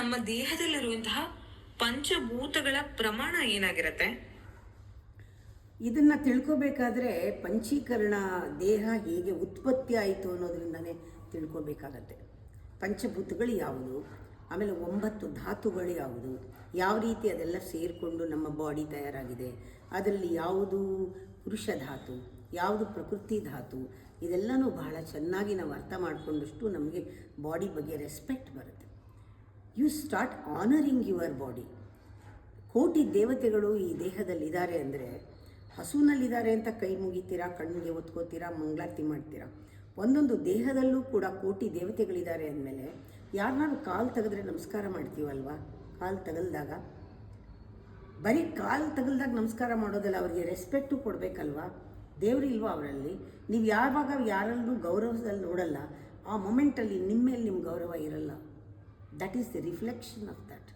ನಮ್ಮ ದೇಹದಲ್ಲಿರುವಂತಹ ಪಂಚಭೂತಗಳ ಪ್ರಮಾಣ ಏನಾಗಿರುತ್ತೆ? ಇದನ್ನು ತಿಳ್ಕೊಬೇಕಾದ್ರೆ ಪಂಚೀಕರಣ ದೇಹ ಹೇಗೆ ಉತ್ಪತ್ತಿ ಆಯಿತು ಅನ್ನೋದ್ರಿಂದನೇ ತಿಳ್ಕೊಬೇಕಾಗತ್ತೆ. ಪಂಚಭೂತಗಳು ಯಾವುದು, ಆಮೇಲೆ 9 ಧಾತುಗಳು ಯಾವುದು, ಯಾವ ರೀತಿ ಅದೆಲ್ಲ ಸೇರಿಕೊಂಡು ನಮ್ಮ ಬಾಡಿ ತಯಾರಾಗಿದೆ, ಅದರಲ್ಲಿ ಯಾವುದು ಪುರುಷ ಧಾತು, ಯಾವುದು ಪ್ರಕೃತಿ ಧಾತು, ಇದೆಲ್ಲನೂ ಬಹಳ ಚೆನ್ನಾಗಿ ನಾವು ಅರ್ಥ ಮಾಡಿಕೊಂಡಷ್ಟು ನಮಗೆ ಬಾಡಿ ಬಗ್ಗೆ ರೆಸ್ಪೆಕ್ಟ್ ಬರುತ್ತೆ. You start honouring your body. ಕೋಟಿ ದೇವತೆಗಳು ಈ ದೇಹದಲ್ಲಿದ್ದಾರೆ ಅಂದರೆ, ಹಸುನಲ್ಲಿದ್ದಾರೆ ಅಂತ ಕೈ ಮುಗಿತೀರಾ, ಕಣ್ಣಿಗೆ ಒತ್ಕೋತೀರಾ, ಮಂಗಳಾರತಿ ಮಾಡ್ತೀರಾ. ಒಂದೊಂದು ದೇಹದಲ್ಲೂ ಕೂಡ ಕೋಟಿ ದೇವತೆಗಳಿದ್ದಾರೆ ಅಂದಮೇಲೆ ಯಾರನ್ನಾರು ಕಾಲು ತೆಗೆದ್ರೆ ನಮಸ್ಕಾರ ಮಾಡ್ತೀವಲ್ವಾ? ಕಾಲು ತಗಲ್ದಾಗ ಬರೀ ಕಾಲು ತಗಲ್ದಾಗ ನಮಸ್ಕಾರ ಮಾಡೋದಲ್ಲ, ಅವರಿಗೆ ರೆಸ್ಪೆಕ್ಟು ಕೊಡಬೇಕಲ್ವಾ? ದೇವರು ಇಲ್ವಾ ಅವರಲ್ಲಿ? ನೀವು ಯಾವಾಗ ಯಾರಲ್ಲೂ ಗೌರವದಲ್ಲಿ ನೋಡಲ್ಲ, ಆ ಮೊಮೆಂಟಲ್ಲಿ ನಿಮ್ಮ ಮೇಲೆ ನಿಮ್ಮ ಗೌರವ ಇರಲ್ಲ. That is the reflection of that.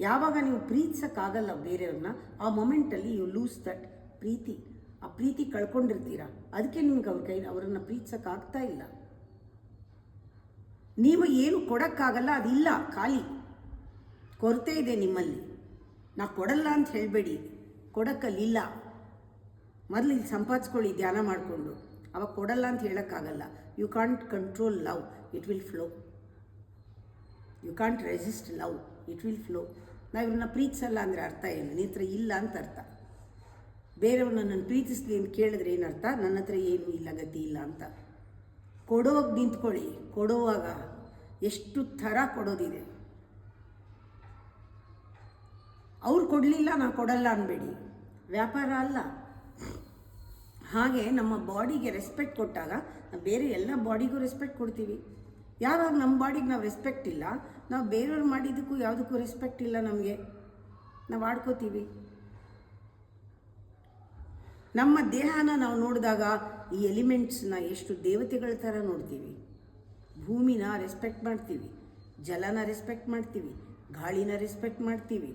ಯಾವಾಗ ನೀವು ಪ್ರೀತಿಸೋಕ್ಕಾಗಲ್ಲ ಬೇರೆಯವ್ರನ್ನ, ಆ ಮೊಮೆಂಟಲ್ಲಿ ಯು ಲೂಸ್ ದಟ್ ಪ್ರೀತಿ. ಆ ಪ್ರೀತಿ ಕಳ್ಕೊಂಡಿರ್ತೀರ, ಅದಕ್ಕೆ ನಿಮ್ಗೆ ಅವರನ್ನು ಪ್ರೀತಿಸೋಕ್ಕಾಗ್ತಾ ಇಲ್ಲ. ನೀವು ಏನು ಕೊಡೋಕ್ಕಾಗಲ್ಲ, ಅದಿಲ್ಲ, ಖಾಲಿ ಕೊರತೆ ಇದೆ ನಿಮ್ಮಲ್ಲಿ. ನಾ ಕೊಡಲ್ಲ ಅಂತ ಹೇಳಬೇಡಿ, ಕೊಡೋಕ್ಕಲ್ಲಿಲ್ಲ. ಮೊದಲು ಇಲ್ಲಿ ಸಂಪಾದಿಸ್ಕೊಳ್ಳಿ ಧ್ಯಾನ ಮಾಡಿಕೊಂಡು, ಅವಾಗ ಕೊಡಲ್ಲ ಅಂತ ಹೇಳೋಕ್ಕಾಗಲ್ಲ. You can't control love, it will flow. You can't resist love, it will flow. ನಾವು ಇವ್ರನ್ನ ಪ್ರೀತಿಸಲ್ಲ ಅಂದರೆ ಅರ್ಥ ಏನು? ನಿನ್ನ ಹತ್ರ ಇಲ್ಲ ಅಂತ ಅರ್ಥ. ಬೇರೆಯವ್ರನ್ನ ನಾನು ಪ್ರೀತಿಸ್ಲಿ ಅಂತ ಕೇಳಿದ್ರೆ ಏನರ್ಥ? ನನ್ನ ಹತ್ರ ಏನೂ ಇಲ್ಲ, ಗತಿ ಇಲ್ಲ ಅಂತ. ಕೊಡೋವಾಗ ನಿಂತ್ಕೊಳ್ಳಿ. ಕೊಡುವಾಗ ಎಷ್ಟು ಥರ ಕೊಡೋದಿದೆ. ಅವ್ರು ಕೊಡಲಿಲ್ಲ ನಾನು ಕೊಡಲ್ಲ ಅನ್ಬೇಡಿ, ವ್ಯಾಪಾರ ಅಲ್ಲ. ಹಾಗೆ ನಮ್ಮ ಬಾಡಿಗೆ ರೆಸ್ಪೆಕ್ಟ್ ಕೊಟ್ಟಾಗ ನಾವು ಬೇರೆ ಎಲ್ಲ ಬಾಡಿಗೂ ರೆಸ್ಪೆಕ್ಟ್ ಕೊಡ್ತೀವಿ. ಯಾವಾಗ ನಮ್ಮ ಬಾಡಿಗೆ ನಾವು ರೆಸ್ಪೆಕ್ಟ್ ಇಲ್ಲ, ನಾವು ಬೇರೆಯವ್ರು ಮಾಡಿದ್ದಕ್ಕೂ ಯಾವುದಕ್ಕೂ ರೆಸ್ಪೆಕ್ಟ್ ಇಲ್ಲ ನಮಗೆ, ನಾವು ಆಡ್ಕೋತೀವಿ. ನಮ್ಮ ದೇಹನ ನಾವು ನೋಡಿದಾಗ ಈ ಎಲಿಮೆಂಟ್ಸ್ನ ಎಷ್ಟು ದೇವತೆಗಳ ಥರ ನೋಡ್ತೀವಿ. ಭೂಮಿನ ರೆಸ್ಪೆಕ್ಟ್ ಮಾಡ್ತೀವಿ, ಜಲನ ರೆಸ್ಪೆಕ್ಟ್ ಮಾಡ್ತೀವಿ, ಗಾಳಿನ ರೆಸ್ಪೆಕ್ಟ್ ಮಾಡ್ತೀವಿ,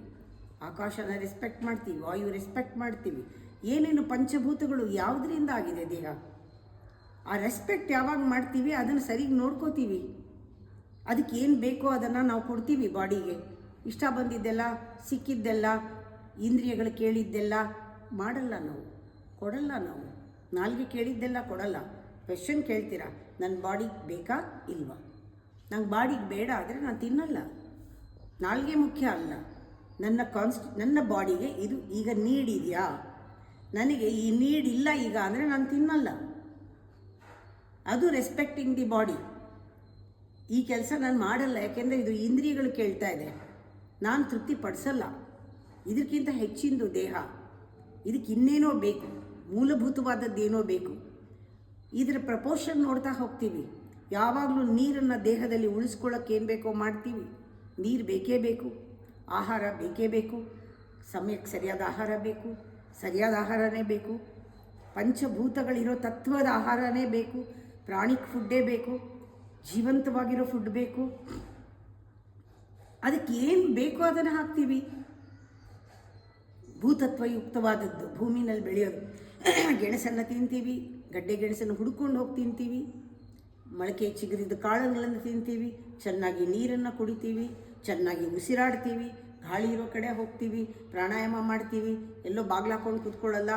ಆಕಾಶನ ರೆಸ್ಪೆಕ್ಟ್ ಮಾಡ್ತೀವಿ, ವಾಯು ರೆಸ್ಪೆಕ್ಟ್ ಮಾಡ್ತೀವಿ. ಏನೇನು ಪಂಚಭೂತಗಳು ಯಾವುದರಿಂದ ಆಗಿದೆ ದೇಹ, ಆ ರೆಸ್ಪೆಕ್ಟ್ ಯಾವಾಗ ಮಾಡ್ತೀವಿ ಅದನ್ನು ಸರಿಗೆ ನೋಡ್ಕೋತೀವಿ. ಅದಕ್ಕೆ ಏನು ಬೇಕೋ ಅದನ್ನು ನಾವು ಕೊಡ್ತೀವಿ ಬಾಡಿಗೆ. ಇಷ್ಟ ಬಂದಿದ್ದೆಲ್ಲ, ಸಿಕ್ಕಿದ್ದೆಲ್ಲ, ಇಂದ್ರಿಯಗಳು ಕೇಳಿದ್ದೆಲ್ಲ ಮಾಡಲ್ಲ ನಾವು, ಕೊಡಲ್ಲ ನಾವು. ನಾಲ್ಗೆ ಕೇಳಿದ್ದೆಲ್ಲ ಕೊಡಲ್ಲ. ಕ್ವೆಶ್ಚನ್ ಕೇಳ್ತೀರಾ, ನನ್ನ ಬಾಡಿಗೆ ಬೇಕಾ ಇಲ್ವಾ? ನಂಗೆ ಬಾಡಿಗೆ ಬೇಡ ಆದರೆ ನಾನು ತಿನ್ನಲ್ಲ. ನಾಲ್ಗೆ ಮುಖ್ಯ ಅಲ್ಲ, ನನ್ನ ಬಾಡಿಗೆ ಇದು ಈಗ ನೀಡಿದೆಯಾ, ನನಗೆ ಈ ನೀಡಿಲ್ಲ ಈಗ ಅಂದರೆ ನಾನು ತಿನ್ನಲ್ಲ. ಅದು ರೆಸ್ಪೆಕ್ಟಿಂಗ್ ದಿ ಬಾಡಿ. ಈ ಕೆಲಸ ನಾನು ಮಾಡಲ್ಲ, ಯಾಕೆಂದರೆ ಇದು ಇಂದ್ರಿಯಗಳು ಕೇಳ್ತಾ ಇದೆ, ನಾನು ತೃಪ್ತಿಪಡಿಸಲ್ಲ. ಇದಕ್ಕಿಂತ ಹೆಚ್ಚಿಂದು ದೇಹ, ಇದಕ್ಕೆ ಇನ್ನೇನೋ ಬೇಕು, ಮೂಲಭೂತವಾದದ್ದೇನೋ ಬೇಕು. ಇದರ ಪ್ರಪೋರ್ಷನ್ ನೋಡ್ತಾ ಹೋಗ್ತೀವಿ. ಯಾವಾಗಲೂ ನೀರನ್ನು ದೇಹದಲ್ಲಿ ಉಳಿಸ್ಕೊಳ್ಳೋಕೆ ಏನು ಬೇಕೋ ಮಾಡ್ತೀವಿ. ನೀರು ಬೇಕೇ ಬೇಕು, ಆಹಾರ ಬೇಕೇ ಬೇಕು, ಸಮಯಕ್ಕೆ ಸರಿಯಾದ ಆಹಾರ ಬೇಕು, ಸರಿಯಾದ ಆಹಾರನೇ ಬೇಕು, ಪಂಚಭೂತಗಳಿರೋ ತತ್ವದ ಆಹಾರನೇ ಬೇಕು, ಪ್ರಾಣಿಕ್ ಫುಡ್ಡೇ ಬೇಕು, ಜೀವಂತವಾಗಿರೋ ಫುಡ್ ಬೇಕು. ಅದಕ್ಕೆ ಏನು ಬೇಕೋ ಅದನ್ನು ಹಾಕ್ತೀವಿ. ಭೂತತ್ವಯುಕ್ತವಾದದ್ದು ಭೂಮಿನಲ್ಲಿ ಬೆಳೆಯೋದು. ಗೆಣಸನ್ನು ತಿಂತೀವಿ, ಗಡ್ಡೆ ಗೆಣಸನ್ನು ಹುಡ್ಕೊಂಡು ಹೋಗಿ ತಿಂತೀವಿ, ಮೊಳಕೆ ಚಿಗುರಿದ ಕಾಳುಗಳನ್ನು ತಿಂತೀವಿ, ಚೆನ್ನಾಗಿ ನೀರನ್ನು ಕುಡಿತೀವಿ, ಚೆನ್ನಾಗಿ ಉಸಿರಾಡ್ತೀವಿ, ಗಾಳಿ ಇರೋ ಕಡೆ ಹೋಗ್ತೀವಿ, ಪ್ರಾಣಾಯಾಮ ಮಾಡ್ತೀವಿ, ಎಲ್ಲೋ ಬಾಗ್ಲಾಕೊಂಡು ಕೂತ್ಕೊಳ್ಳಲ್ಲ.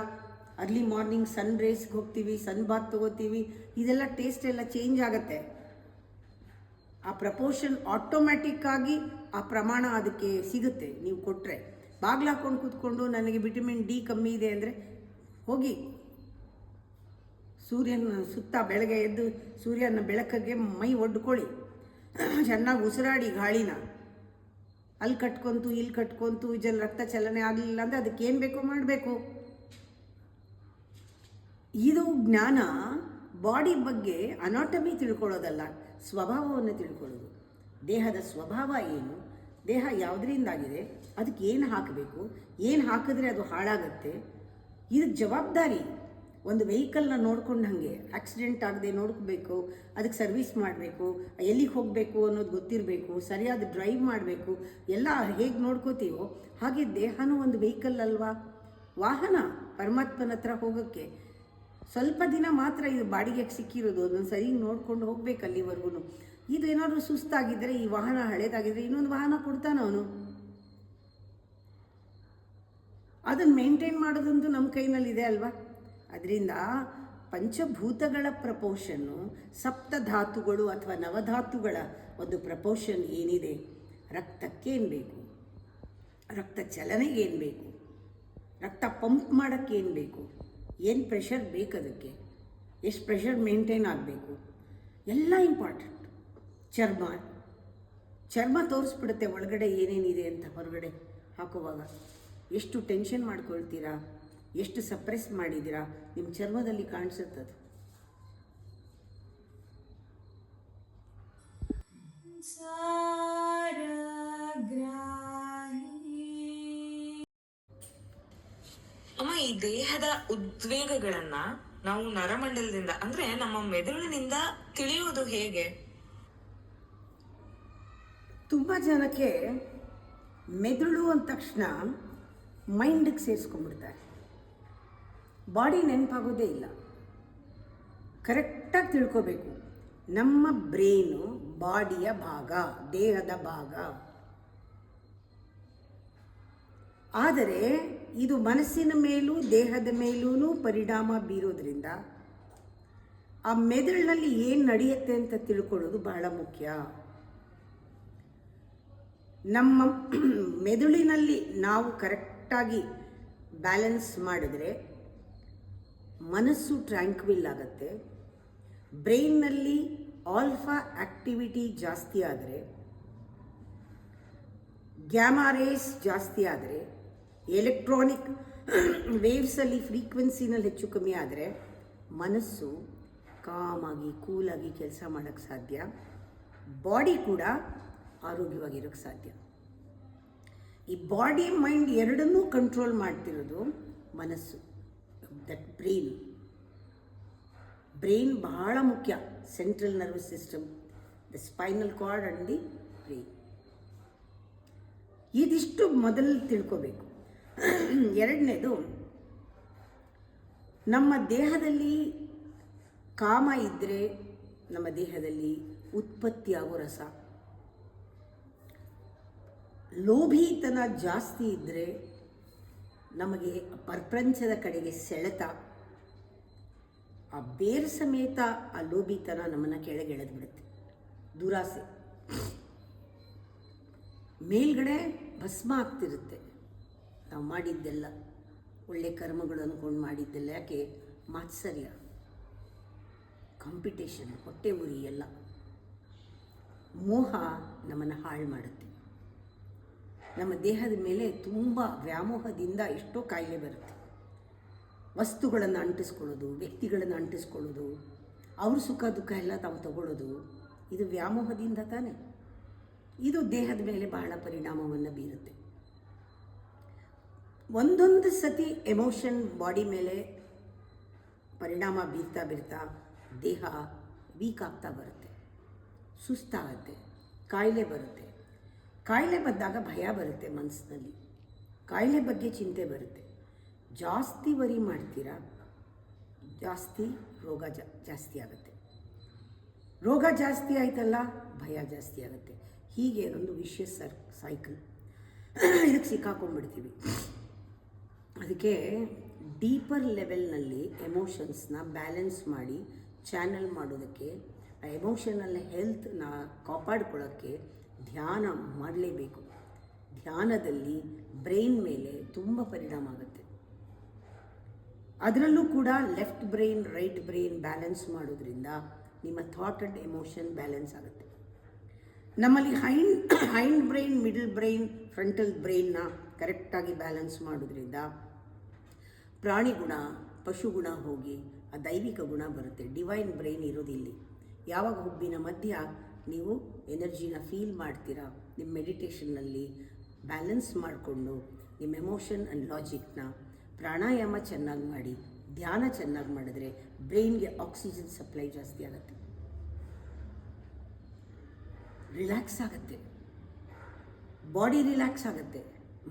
ಅರ್ಲಿ ಮಾರ್ನಿಂಗ್ ಸನ್ ರೇಸ್ಗೆ ಹೋಗ್ತೀವಿ, ಸನ್ ಬಾತ್ ತೊಗೋತೀವಿ. ಇದೆಲ್ಲ ಟೇಸ್ಟ್ ಎಲ್ಲ ಚೇಂಜ್ ಆಗುತ್ತೆ. ಆ ಪ್ರಪೋರ್ಷನ್ ಆಟೋಮ್ಯಾಟಿಕ್ಕಾಗಿ ಆ ಪ್ರಮಾಣ ಅದಕ್ಕೆ ಸಿಗುತ್ತೆ ನೀವು ಕೊಟ್ಟರೆ. ಬಾಗ್ಲಾಕೊಂಡು ಕೂತ್ಕೊಂಡು ನನಗೆ ವಿಟಮಿನ್ ಡಿ ಕಮ್ಮಿ ಇದೆ ಅಂದರೆ ಹೋಗಿ ಸೂರ್ಯನ ಸುತ್ತ ಬೆಳಗ್ಗೆ ಎದ್ದು ಸೂರ್ಯನ ಬೆಳಕಿಗೆ ಮೈ ಒಡ್ಕೊಳ್ಳಿ, ಚೆನ್ನಾಗಿ ಉಸಿರಾಡಿ ಗಾಳಿನ. ಅಲ್ಲಿ ಕಟ್ಕೊಂತು ಇಲ್ಲಿ ಕಟ್ಕೊಂತು ರಕ್ತ ಚಲನೆ ಆಗಲಿಲ್ಲ ಅಂದರೆ ಅದಕ್ಕೆ ಏನು ಬೇಕೋ ಮಾಡಬೇಕು. ಇದು ಜ್ಞಾನ. ಬಾಡಿ ಬಗ್ಗೆ ಅನಾಟಮಿ ತಿಳ್ಕೊಳ್ಳೋದಲ್ಲ, ಸ್ವಭಾವವನ್ನು ತಿಳ್ಕೊಳ್ಳೋದು. ದೇಹದ ಸ್ವಭಾವ ಏನು, ದೇಹ ಯಾವುದರಿಂದಾಗಿದೆ, ಅದಕ್ಕೆ ಏನು ಹಾಕಬೇಕು, ಏನು ಹಾಕಿದ್ರೆ ಅದು ಹಾಳಾಗುತ್ತೆ, ಇದು ಜವಾಬ್ದಾರಿ. ಒಂದು ವೆಹಿಕಲ್ನ ನೋಡ್ಕೊಂಡು ಹಾಗೆ ಆಕ್ಸಿಡೆಂಟ್ ಆಗದೆ ನೋಡ್ಕೋಬೇಕು, ಅದಕ್ಕೆ ಸರ್ವಿಸ್ ಮಾಡಬೇಕು, ಎಲ್ಲಿಗೆ ಹೋಗಬೇಕು ಅನ್ನೋದು ಗೊತ್ತಿರಬೇಕು, ಸರಿಯಾದ ಡ್ರೈವ್ ಮಾಡಬೇಕು. ಎಲ್ಲ ಹೇಗೆ ನೋಡ್ಕೋತೀವೋ ಹಾಗೆ ದೇಹನೂ ಒಂದು ವೆಹಿಕಲ್ ಅಲ್ವಾ, ವಾಹನ. ಪರಮಾತ್ಮನ ಹತ್ರ ಹೋಗೋಕ್ಕೆ ಸ್ವಲ್ಪ ದಿನ ಮಾತ್ರ ಇದು ಬಾಡಿಗೆಗೆ ಸಿಕ್ಕಿರೋದು, ಅದನ್ನು ಸರಿ ನೋಡ್ಕೊಂಡು ಹೋಗ್ಬೇಕು ಅಲ್ಲಿವರೆಗೂ. ಇದು ಏನಾದರೂ ಸುಸ್ತಾಗಿದ್ದರೆ, ಈ ವಾಹನ ಹಳೇದಾಗಿದ್ದರೆ ಇನ್ನೊಂದು ವಾಹನ ಕೊಡ್ತಾನೆ ಅವನು. ಅದನ್ನು ಮೇಂಟೈನ್ ಮಾಡೋದಂತೂ ನಮ್ಮ ಕೈನಲ್ಲಿದೆ ಅಲ್ವಾ. ಅದರಿಂದ ಪಂಚಭೂತಗಳ ಪ್ರಪೋರ್ಷನ್ನು, ಸಪ್ತಧಾತುಗಳು ಅಥವಾ ನವಧಾತುಗಳ ಒಂದು ಪ್ರಪೋರ್ಷನ್ ಏನಿದೆ, ರಕ್ತಕ್ಕೇನು ಬೇಕು, ರಕ್ತ ಚಲನೆಗೆ ಏನು ಬೇಕು, ರಕ್ತ ಪಂಪ್ ಮಾಡೋಕ್ಕೆ ಏನು ಬೇಕು, ಏನು ಪ್ರೆಷರ್ ಬೇಕು, ಅದಕ್ಕೆ ಎಷ್ಟು ಪ್ರೆಷರ್ ಮೇಂಟೈನ್ ಆಗಬೇಕು, ಎಲ್ಲ ಇಂಪಾರ್ಟೆಂಟ್. ಚರ್ಮ ತೋರಿಸ್ಬಿಡುತ್ತೆ ಒಳಗಡೆ ಏನೇನಿದೆ ಅಂತ. ಹೊರಗಡೆ ಹಾಕುವಾಗ ಎಷ್ಟು ಟೆನ್ಷನ್ ಮಾಡ್ಕೊಳ್ತೀರಾ, ಎಷ್ಟು ಸಪ್ರೆಸ್ ಮಾಡಿದ್ದೀರಾ, ನಿಮ್ಮ ಚರ್ಮದಲ್ಲಿ ಕಾಣಿಸುತ್ತದು. ಅಮ್ಮ, ಈ ದೇಹದ ಉದ್ವೇಗಗಳನ್ನ ನಾವು ನರಮಂಡಲದಿಂದ ಅಂದ್ರೆ ನಮ್ಮ ಮೆದುಳಿನಿಂದ ತಿಳಿಯೋದು ಹೇಗೆ? ತುಂಬ ಜನಕ್ಕೆ ಮೆದುಳು ಅಂದ ತಕ್ಷಣ ಮೈಂಡಿಗೆ ಸೇರಿಸ್ಕೊಂಡ್ಬಿಡ್ತಾರೆ. ಬಾಡಿ ನೆನಪಾಗೋದೇ ಇಲ್ಲ. ಕರೆಕ್ಟಾಗಿ ತಿಳ್ಕೋಬೇಕು, ನಮ್ಮ ಬ್ರೈನು ಬಾಡಿಯ ಭಾಗ, ದೇಹದ ಭಾಗ. ಆದರೆ ಇದು ಮನಸ್ಸಿನ ಮೇಲೂ ದೇಹದ ಮೇಲೂ ಪರಿಣಾಮ ಬೀರೋದ್ರಿಂದ ಆ ಮೆದುಳಿನಲ್ಲಿ ಏನು ನಡೆಯುತ್ತೆ ಅಂತ ತಿಳ್ಕೊಳ್ಳೋದು ಬಹಳ ಮುಖ್ಯ. ನಮ್ಮ ಮೆದುಳಿನಲ್ಲಿ ನಾವು ಕರೆಕ್ಟಾಗಿ ಬ್ಯಾಲೆನ್ಸ್ ಮಾಡಿದ್ರೆ ಮನಸ್ಸು ಟ್ರ್ಯಾಂಕ್ವಿಲ್ ಆಗುತ್ತೆ. ಬ್ರೈನ್ನಲ್ಲಿ ಆಲ್ಫಾ ಆ್ಯಕ್ಟಿವಿಟಿ ಜಾಸ್ತಿ ಆದರೆ, ಗ್ಯಾಮಾ ರೇಸ್ ಜಾಸ್ತಿ ಆದರೆ, ಎಲೆಕ್ಟ್ರಾನಿಕ್ ವೇವ್ಸಲ್ಲಿ ಫ್ರೀಕ್ವೆನ್ಸಿನಲ್ಲಿ ಹೆಚ್ಚು ಕಮ್ಮಿ ಆದರೆ ಮನಸ್ಸು ಕಾಮಾಗಿ ಕೂಲಾಗಿ ಕೆಲಸ ಮಾಡೋಕ್ಕೆ ಸಾಧ್ಯ. ಬಾಡಿ ಕೂಡ ಆರೋಗ್ಯವಾಗಿರೋಕ್ಕೆ ಸಾಧ್ಯ. ಈ ಬಾಡಿ ಮೈಂಡ್ ಎರಡನ್ನೂ ಕಂಟ್ರೋಲ್ ಮಾಡ್ತಿರೋದು ಮನಸ್ಸು, ದಟ್ ಬ್ರೈನ್ ಬಹಳ ಮುಖ್ಯ. Central nervous system, the spinal cord and the brain. ಇದಿಷ್ಟು ಮೊದಲು ತಿಳ್ಕೋಬೇಕು. ಎರಡನೇದು, ನಮ್ಮ ದೇಹದಲ್ಲಿ ಕಾಮ ಇದ್ದರೆ ನಮ್ಮ ದೇಹದಲ್ಲಿ ಉತ್ಪತ್ತಿಯಾಗೋ ರಸ, ಲೋಭಿತನ ಜಾಸ್ತಿ ಇದ್ದರೆ ನಮಗೆ ಪ್ರಪಂಚದ ಕಡೆಗೆ ಸೆಳೆತ, ಆ ಬೇರು ಸಮೇತ ಆ ಲೋಭಿತನ ನಮ್ಮನ್ನು ಕೆಳಗೆಳೆದು ಬಿಡುತ್ತೆ. ದುರಾಸೆ ಮೇಲ್ಗಡೆ ಭಸ್ಮ ಆಗ್ತಿರುತ್ತೆ. ನಾವು ಮಾಡಿದ್ದೆಲ್ಲ ಒಳ್ಳೆ ಕರ್ಮಗಳು ಅಂದ್ಕೊಂಡು ಮಾಡಿದ್ದೆಲ್ಲ. ಯಾಕೆ? ಮಾತ್ಸರ್ಯ, ಕಾಂಪಿಟೇಷನ್, ಹೊಟ್ಟೆ ಉರಿ ಎಲ್ಲ. ಮೋಹ ನಮ್ಮನ್ನು ಹಾಳು ಮಾಡುತ್ತೆ. ನಮ್ಮ ದೇಹದ ಮೇಲೆ ತುಂಬ ವ್ಯಾಮೋಹದಿಂದ ಎಷ್ಟೋ ಕಾಯಿಲೆ ಬರುತ್ತೆ. ವಸ್ತುಗಳನ್ನು ಅಂಟಿಸ್ಕೊಳ್ಳೋದು, ವ್ಯಕ್ತಿಗಳನ್ನು ಅಂಟಿಸ್ಕೊಳ್ಳೋದು, ಅವ್ರ ಸುಖ ದುಃಖ ಎಲ್ಲ ತಾವು ತಗೊಳ್ಳೋದು, ಇದು ವ್ಯಾಮೋಹದಿಂದ ತಾನೆ. ಇದು ದೇಹದ ಮೇಲೆ ಬಹಳ ಪರಿಣಾಮವನ್ನು ಬೀರುತ್ತೆ. ಒಂದೊಂದು ಸತಿ ಎಮೋಷನ್ ಬಾಡಿ ಮೇಲೆ ಪರಿಣಾಮ ಬೀರ್ತಾ ದೇಹ ವೀಕ್ ಆಗ್ತಾ ಬರುತ್ತೆ, ಸುಸ್ತಾಗುತ್ತೆ, ಕಾಯಿಲೆ ಬರುತ್ತೆ. ಕಾಯಿಲೆ ಬಂದಾಗ ಭಯ ಬರುತ್ತೆ ಮನಸ್ಸಿನಲ್ಲಿ, ಕಾಯಿಲೆ ಬಗ್ಗೆ ಚಿಂತೆ ಬರುತ್ತೆ. ಜಾಸ್ತಿ ವರಿ ಮಾಡ್ತೀರಾ, ಜಾಸ್ತಿ ರೋಗ ಜಾಸ್ತಿ ಆಗುತ್ತೆ. ರೋಗ ಜಾಸ್ತಿ ಆಯ್ತಲ್ಲ, ಭಯ ಜಾಸ್ತಿ ಆಗುತ್ತೆ. ಹೀಗೆ ಒಂದು ವಿಷಯಸ್ ಸೈಕಲ್. ಇದಕ್ಕೆ ಸಿಕ್ಕಾಕೊಂಡ್ಬಿಡ್ತೀವಿ. ಅದಕ್ಕೆ ಡೀಪರ್ ಲೆವೆಲ್ನಲ್ಲಿ ಎಮೋಷನ್ಸ್ನ ಬ್ಯಾಲೆನ್ಸ್ ಮಾಡಿ ಚಾನಲ್ ಮಾಡೋದಕ್ಕೆ, ಆ ಎಮೋಷನಲ್ ಹೆಲ್ತ್ನ ಕಾಪಾಡ್ಕೊಳ್ಳೋಕ್ಕೆ ಧ್ಯಾನ ಮಾಡಲೇಬೇಕು. ಧ್ಯಾನದಲ್ಲಿ ಬ್ರೈನ್ ಮೇಲೆ ತುಂಬ ಪರಿಣಾಮ ಆಗುತ್ತೆ. ಅದರಲ್ಲೂ ಕೂಡ left brain right brain balance ಮಾಡೋದ್ರಿಂದ ನಿಮ್ಮ ಥಾಟ್ ಆ್ಯಂಡ್ ಎಮೋಷನ್ ಬ್ಯಾಲೆನ್ಸ್ ಆಗುತ್ತೆ. ನಮ್ಮಲ್ಲಿ hind brain, middle brain, frontal ಬ್ರೈನ್ನ ಕರೆಕ್ಟಾಗಿ ಬ್ಯಾಲೆನ್ಸ್ ಮಾಡೋದ್ರಿಂದ ಪ್ರಾಣಿ ಗುಣ, ಪಶುಗುಣ ಹೋಗಿ ಆ ದೈವಿಕ ಗುಣ ಬರುತ್ತೆ. ಡಿವೈನ್ ಬ್ರೈನ್ ಇರೋದಿಲ್ಲಿ. ಯಾವಾಗ ಹುಬ್ಬಿನ ಮಧ್ಯ ನೀವು ಎನರ್ಜಿನ ಫೀಲ್ ಮಾಡ್ತೀರಾ, ನಿಮ್ಮ ಮೆಡಿಟೇಷನ್ನಲ್ಲಿ ಬ್ಯಾಲೆನ್ಸ್ ಮಾಡಿಕೊಂಡು ನಿಮ್ಮ ಎಮೋಷನ್ ಆ್ಯಂಡ್ ಲಾಜಿಕ್ನ, ಪ್ರಾಣಾಯಾಮ ಚೆನ್ನಾಗಿ ಮಾಡಿ, ಧ್ಯಾನ ಚೆನ್ನಾಗಿ ಮಾಡಿದ್ರೆ ಬ್ರೈನ್ಗೆ ಆಕ್ಸಿಜನ್ ಸಪ್ಲೈ ಜಾಸ್ತಿ ಆಗುತ್ತೆ, ರಿಲ್ಯಾಕ್ಸ್ ಆಗುತ್ತೆ, ಬಾಡಿ ರಿಲ್ಯಾಕ್ಸ್ ಆಗುತ್ತೆ,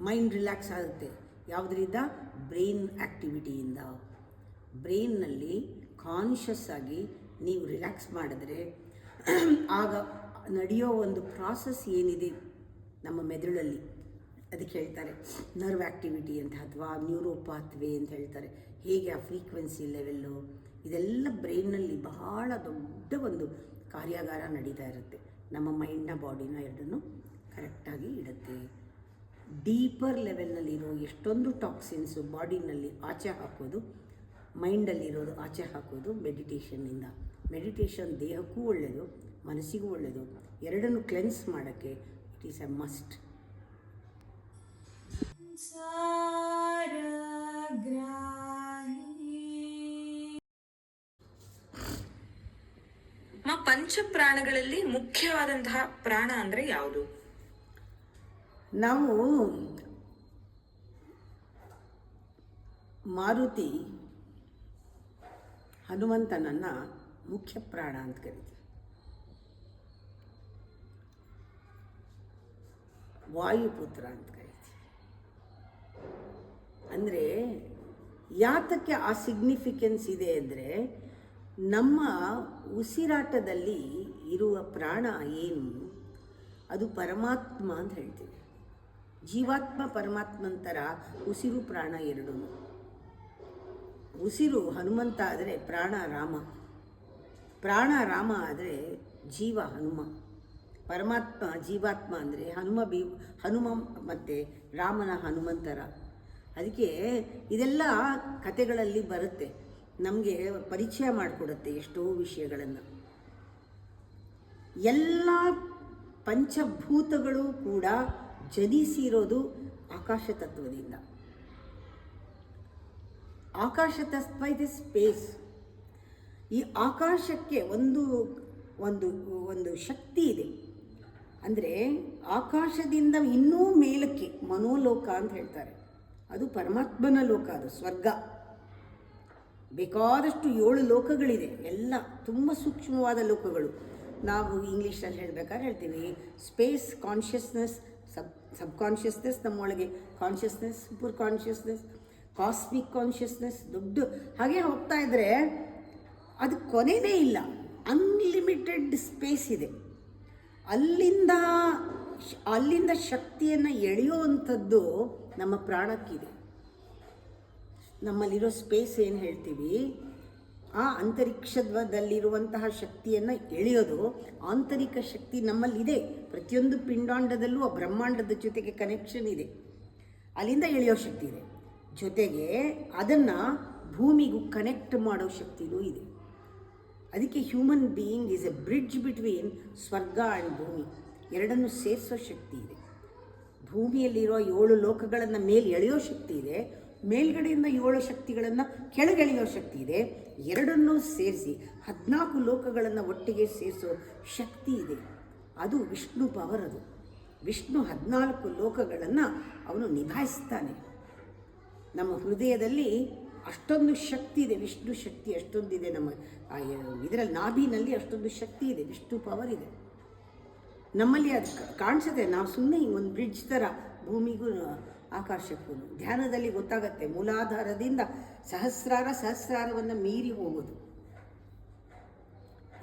ಮೈಂಡ್ ರಿಲ್ಯಾಕ್ಸ್ ಆಗುತ್ತೆ. ಯಾವುದರಿಂದ? ಬ್ರೈನ್ ಆ್ಯಕ್ಟಿವಿಟಿಯಿಂದ. ಬ್ರೈನ್ನಲ್ಲಿ ಕಾನ್ಷಿಯಸ್ ಆಗಿ ನೀವು ರಿಲ್ಯಾಕ್ಸ್ ಮಾಡಿದ್ರೆ ಆಗ ನಡೆಯೋ ಒಂದು ಪ್ರಾಸೆಸ್ ಏನಿದೆ ನಮ್ಮ ಮೆದುಳಲ್ಲಿ, ಅದಕ್ಕೆ ಹೇಳ್ತಾರೆ ನರ್ವ್ ಆ್ಯಕ್ಟಿವಿಟಿ ಅಂತ, ಅಥವಾ ನ್ಯೂರೋಪಾತ್ವೇ ಅಂತ ಹೇಳ್ತಾರೆ. ಹೇಗೆ ಆ ಫ್ರೀಕ್ವೆನ್ಸಿ ಲೆವೆಲ್ಲು ಇದೆಲ್ಲ ಬ್ರೈನ್ನಲ್ಲಿ ಬಹಳ ದೊಡ್ಡ ಒಂದು ಕಾರ್ಯಾಗಾರ ನಡೀತಾ ಇರುತ್ತೆ. ನಮ್ಮ ಮೈಂಡ್ನ ಬಾಡಿನ ಎರಡನ್ನೂ ಕರೆಕ್ಟಾಗಿ ಇಡುತ್ತೆ. ಡೀಪರ್ ಲೆವೆಲ್ನಲ್ಲಿರೋ ಎಷ್ಟೊಂದು ಟಾಕ್ಸಿನ್ಸು ಬಾಡಿನಲ್ಲಿ ಆಚೆ ಹಾಕೋದು, ಮೈಂಡಲ್ಲಿರೋದು ಆಚೆ ಹಾಕೋದು ಮೆಡಿಟೇಷನ್ನಿಂದ. ಮೆಡಿಟೇಷನ್ ದೇಹಕ್ಕೂ ಒಳ್ಳೆಯದು, ಮನಸ್ಸಿಗೂ ಒಳ್ಳೆಯದು. ಎರಡನ್ನು ಕ್ಲೆನ್ಸ್ ಮಾಡೋಕ್ಕೆ ಇಟ್ ಈಸ್ ಎ ಮಸ್ಟ್. ಪಂಚ ಪ್ರಾಣಗಳಲ್ಲಿ ಮುಖ್ಯವಾದಂತಹ ಪ್ರಾಣ ಅಂದ್ರೆ ಯಾವುದು? ನಾವು ಮಾರುತಿ ಹನುಮಂತನನ್ನು ಮುಖ್ಯ ಪ್ರಾಣ ಅಂತ ಕರಿತೀವಿ. ವಾಯುಪುತ್ರ ಅಂತ ಕರಿತೀವಿ. ಅಂದರೆ ಯಾತಕ್ಕೆ ಆ ಸಿಗ್ನಿಫಿಕೆನ್ಸ್ ಇದೆ ಅಂದರೆ, ನಮ್ಮ ಉಸಿರಾಟದಲ್ಲಿ ಇರುವ ಪ್ರಾಣ ಏನು ಅದು ಪರಮಾತ್ಮ ಅಂತ ಹೇಳ್ತೀವಿ. ಜೀವಾತ್ಮ ಪರಮಾತ್ಮಂತರ ಉಸಿರು ಪ್ರಾಣ ಎರಡೂ. ಉಸಿರು ಹನುಮಂತ ಆದರೆ ಪ್ರಾಣ ರಾಮ, ಪ್ರಾಣ ರಾಮ ಆದರೆ ಜೀವ ಹನುಮ. ಪರಮಾತ್ಮ ಜೀವಾತ್ಮ ಅಂದರೆ ಹನುಮ ಮತ್ತು ರಾಮನ ಹನುಮಂತರ. ಅದಕ್ಕೆ ಇದೆಲ್ಲ ಕಥೆಗಳಲ್ಲಿ ಬರುತ್ತೆ, ನಮಗೆ ಪರಿಚಯ ಮಾಡಿಕೊಡುತ್ತೆ ಎಷ್ಟೋ ವಿಷಯಗಳನ್ನು. ಎಲ್ಲ ಪಂಚಭೂತಗಳು ಕೂಡ ಜನಿಸಿರೋದು ಆಕಾಶ ತತ್ವದಿಂದ. ಆಕಾಶ ತತ್ವ ಇದೆ ಸ್ಪೇಸ್. ಈ ಆಕಾಶಕ್ಕೆ ಒಂದು ಒಂದು ಒಂದು ಶಕ್ತಿ ಇದೆ. ಅಂದರೆ ಆಕಾಶದಿಂದ ಇನ್ನೂ ಮೇಲಕ್ಕೆ ಮನೋಲೋಕ ಅಂತ ಹೇಳ್ತಾರೆ, ಅದು ಪರಮಾತ್ಮನ ಲೋಕ, ಅದು ಸ್ವರ್ಗ. ಬೇಕಾದಷ್ಟು 7 ಲೋಕಗಳಿದೆ, ಎಲ್ಲ ತುಂಬ ಸೂಕ್ಷ್ಮವಾದ ಲೋಕಗಳು. ನಾವು ಇಂಗ್ಲೀಷಲ್ಲಿ ಹೇಳಬೇಕಾದ್ರೆ ಹೇಳ್ತೀವಿ ಸ್ಪೇಸ್ ಕಾನ್ಷಿಯಸ್ನೆಸ್, ಸಬ್ಕಾನ್ಷಿಯಸ್ನೆಸ್, ನಮ್ಮೊಳಗೆ consciousness, super consciousness, cosmic consciousness, ದೊಡ್ಡ ಹಾಗೆ ಹೋಗ್ತಾ ಇದ್ದರೆ ಅದು ಕೊನೆಯೇ ಇಲ್ಲ. ಅನ್ಲಿಮಿಟೆಡ್ ಸ್ಪೇಸ್ ಇದೆ. ಅಲ್ಲಿಂದ ಶಕ್ತಿಯನ್ನು ಎಳೆಯುವಂಥದ್ದು ನಮ್ಮ ಪ್ರಾಣಕ್ಕಿದೆ. ನಮ್ಮಲ್ಲಿರೋ ಸ್ಪೇಸ್ ಏನು ಹೇಳ್ತೀವಿ, ಆ ಅಂತರಿಕ್ಷದಲ್ಲಿರುವಂತಹ ಶಕ್ತಿಯನ್ನು ಎಳೆಯೋದು ಆಂತರಿಕ ಶಕ್ತಿ ನಮ್ಮಲ್ಲಿದೆ. ಪ್ರತಿಯೊಂದು ಪಿಂಡಾಂಡದಲ್ಲೂ ಆ ಬ್ರಹ್ಮಾಂಡದ ಜೊತೆಗೆ ಕನೆಕ್ಷನ್ ಇದೆ, ಅಲ್ಲಿಂದ ಎಳೆಯೋ ಶಕ್ತಿ ಇದೆ. ಜೊತೆಗೆ ಅದನ್ನು ಭೂಮಿಗೂ ಕನೆಕ್ಟ್ ಮಾಡೋ ಶಕ್ತಿನೂ ಇದೆ. ಅದಕ್ಕೆ human being is A bridge between ಸ್ವರ್ಗ ಆ್ಯಂಡ್ ಭೂಮಿ, ಎರಡನ್ನು ಸೇರಿಸೋ ಶಕ್ತಿ ಇದೆ. ಭೂಮಿಯಲ್ಲಿರೋ 7 ಲೋಕಗಳನ್ನು ಮೇಲೆ ಎಳೆಯೋ ಶಕ್ತಿ ಇದೆ, ಮೇಲ್ಗಡೆಯಿಂದ 7 ಶಕ್ತಿಗಳನ್ನು ಕೆಳಗೆಳೆಯೋ ಶಕ್ತಿ ಇದೆ. ಎರಡನ್ನೂ ಸೇರಿಸಿ 14 ಲೋಕಗಳನ್ನು ಒಟ್ಟಿಗೆ ಸೇರಿಸೋ ಶಕ್ತಿ ಇದೆ. ಅದು ವಿಷ್ಣು ಪವರ್. ಅದು ವಿಷ್ಣು 14 ಲೋಕಗಳನ್ನು ಅವನು ನಿಭಾಯಿಸ್ತಾನೆ. ನಮ್ಮ ಹೃದಯದಲ್ಲಿ ಅಷ್ಟೊಂದು ಶಕ್ತಿ ಇದೆ, ವಿಷ್ಣು ಶಕ್ತಿ ಅಷ್ಟೊಂದಿದೆ. ನಮ್ಮ ಇದರಲ್ಲಿ ನಾಭಿನಲ್ಲಿ ಅಷ್ಟೊಂದು ಶಕ್ತಿ ಇದೆ, ವಿಷ್ಣು ಪವರ್ ಇದೆ. ನಮ್ಮಲ್ಲಿ ಅದು ಕಾಣಿಸುತ್ತೆ. ನಾವು ಸುಮ್ಮನೆ ಒಂದು ಬ್ರಿಡ್ಜ್ ಥರ ಭೂಮಿಗೂ ಆಕಾಶಕ್ಕೂ. ಧ್ಯಾನದಲ್ಲಿ ಗೊತ್ತಾಗತ್ತೆ, ಮೂಲಾಧಾರದಿಂದ ಸಹಸ್ರಾರವನ್ನು ಮೀರಿ ಹೋಗೋದು.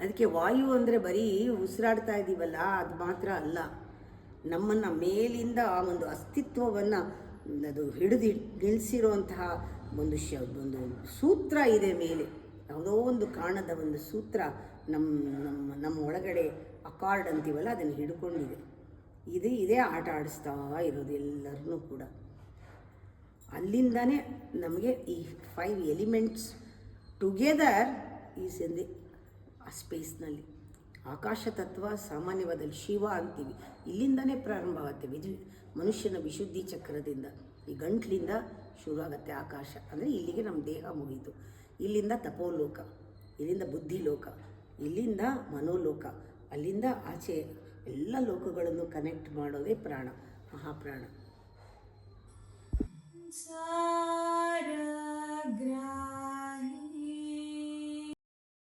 ಅದಕ್ಕೆ ವಾಯು ಅಂದರೆ ಬರೀ ಉಸಿರಾಡ್ತಾ ಇದ್ದೀವಲ್ಲ ಅದು ಮಾತ್ರ ಅಲ್ಲ, ನಮ್ಮನ್ನು ಮೇಲಿಂದ ಆ ಒಂದು ಅಸ್ತಿತ್ವವನ್ನು ಅದು ಹಿಡಿದು ನಿಲ್ಲಿಸಿರುವಂತಹ ಒಂದು ಸೂತ್ರ ಇದೆ ಮೇಲೆ. ಯಾವುದೋ ಒಂದು ಕಾರಣದ ಒಂದು ಸೂತ್ರ ನಮ್ಮ ಒಳಗಡೆ ಅಕಾರ್ಡ್ ಅಂತೀವಲ್ಲ ಅದನ್ನು ಹಿಡ್ಕೊಂಡಿದೆ. ಇದೇ ಆಟ ಆಡಿಸ್ತಾ ಇರೋದು ಎಲ್ಲರನ್ನೂ ಕೂಡ. ಅಲ್ಲಿಂದನೇ ನಮಗೆ ಈ 5 elements together is in the ಆ ಸ್ಪೇಸ್ನಲ್ಲಿ. ಆಕಾಶ ತತ್ವ ಸಾಮಾನ್ಯವಾದಲ್ಲಿ ಶಿವ ಅಂತೀವಿ, ಇಲ್ಲಿಂದನೇ ಪ್ರಾರಂಭ ಆಗುತ್ತೆ. ಮನುಷ್ಯನ ವಿಶುದ್ಧಿ ಚಕ್ರದಿಂದ ಈ ಗಂಟ್ಲಿಂದ ಶುರುವಾಗುತ್ತೆ ಆಕಾಶ. ಅಂದರೆ ಇಲ್ಲಿಗೆ ನಮ್ಮ ದೇಹ ಮುಗೀತು. ಇಲ್ಲಿಂದ ತಪೋಲೋಕ, ಇಲ್ಲಿಂದ ಬುದ್ಧಿಲೋಕ, ಇಲ್ಲಿಂದ ಮನೋಲೋಕ, ಅಲ್ಲಿಂದ ಆಚೆ ಎಲ್ಲ ಲೋಕಗಳನ್ನು ಕನೆಕ್ಟ್ ಮಾಡೋದೇ ಪ್ರಾಣ, ಮಹಾಪ್ರಾಣ.